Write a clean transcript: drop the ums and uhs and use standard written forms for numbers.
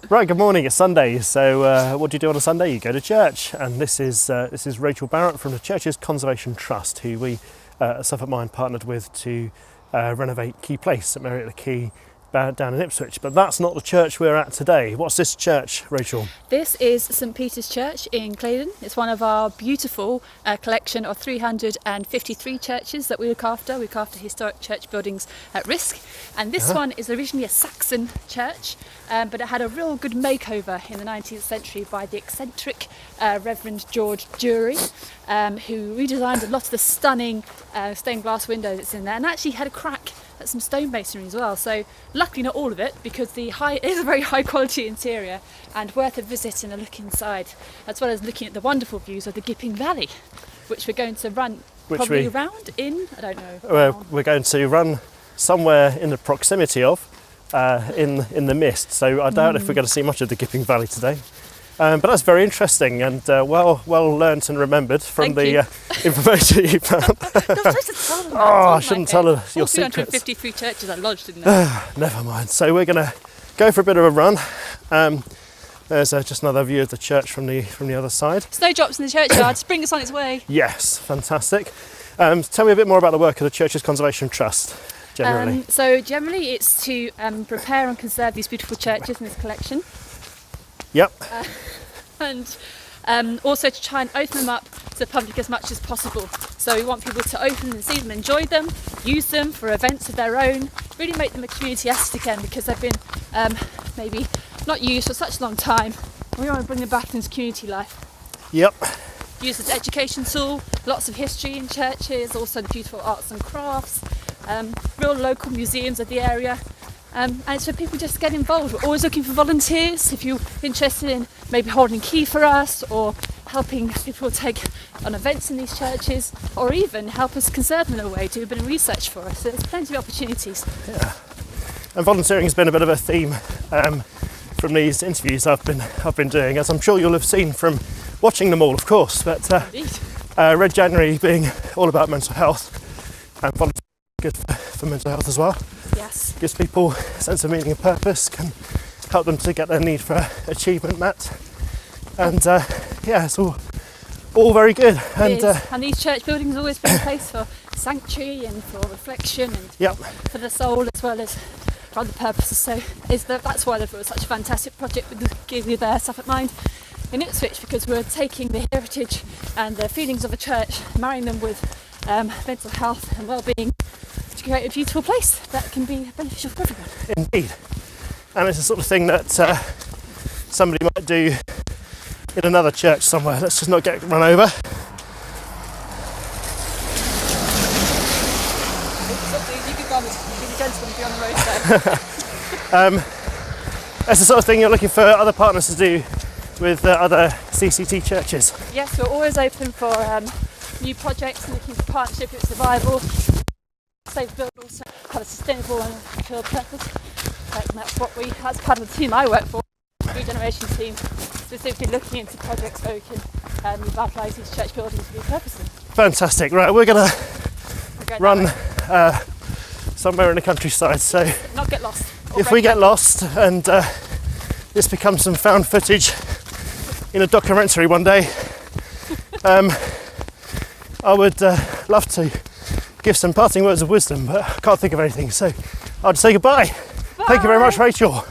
Right, good morning. It's Sunday. So, what do you do on a Sunday? You go to church, and this is Rachel Barrett from the Church's Conservation Trust, who we at Suffolk Mine partnered with to renovate Key Place at Mary at the Quay down in Ipswich. But that's not the church we're at today. What's this church, Rachel? This is St Peter's Church in Claydon. It's one of our beautiful collection of 353 churches that we look after. We look after historic church buildings at risk. And this one is originally a Saxon church, but it had a real good makeover in the 19th century by the eccentric Reverend George Jury, who redesigned a lot of the stunning stained glass windows that's in there, and actually had a crack at some stonemasonry as well. So luckily not all of it, because it is a very high quality interior and worth a visit and a look inside, as well as looking at the wonderful views of the Gipping Valley, which we're going to run round in, I don't know. We're going to run somewhere in the proximity of, in the mist. So I doubt if we're going to see much of the Gipping Valley today. But that's very interesting and well learnt and remembered from the information you found. You're supposed to tell them that. I shouldn't tell her your secrets. 353 churches are lodged in there. Never mind. So we're going to go for a bit of a run. There's just another view of the church from the other side. Snowdrops in the churchyard. Spring is on its way. Yes, fantastic. Tell me a bit more about the work of the Church's Conservation Trust. Generally. So generally it's to prepare and conserve these beautiful churches in this collection. Yep. And also to try and open them up to the public as much as possible. So we want people to open and see them, enjoy them, use them for events of their own, really make them a community asset again, because they've been maybe not used for such a long time. We want to bring them back into community life. Yep. Used as an education tool, lots of history in churches, also the beautiful arts and crafts, real local museums of the area. And it's for people just to get involved. We're always looking for volunteers. If you're interested in maybe holding key for us, or helping people take on events in these churches, or even help us conserve them in a way, do a bit of research for us. So there's plenty of opportunities. Yeah. And volunteering has been a bit of a theme from these interviews I've been doing, as I'm sure you'll have seen from watching them all, of course. But Red January being all about mental health, and volunteering is good for mental health as well. Yes. Gives people a sense of meaning and purpose, can help them to get their need for achievement met. And it's all very good. And these church buildings have always been a place for sanctuary and for reflection and for the soul, as well as for other purposes. So that's why they've got such a fantastic project with there, Suffolk Mine in Ipswich, because we're taking the heritage and the feelings of a church, marrying them with mental health and well-being, to create a beautiful place that can be beneficial for everyone. Indeed. And it's the sort of thing that somebody might do in another church somewhere. Let's just not get run over. That's the sort of thing you're looking for other partners to do with other CCT churches. Yes, we're always open for new projects and looking for partnership with survival. Safe build also have a sustainable and fulfilled purpose. And that's part of the team I work for, the regeneration team, specifically looking into projects where we can revitalise these church buildings and repurpose them. Fantastic. Right, we're going to run somewhere in the countryside. So not get lost. If we get lost and this becomes some found footage in a documentary one day, I would love to give some parting words of wisdom, but I can't think of anything, so I'll just say goodbye. Bye. Thank you very much, Rachel.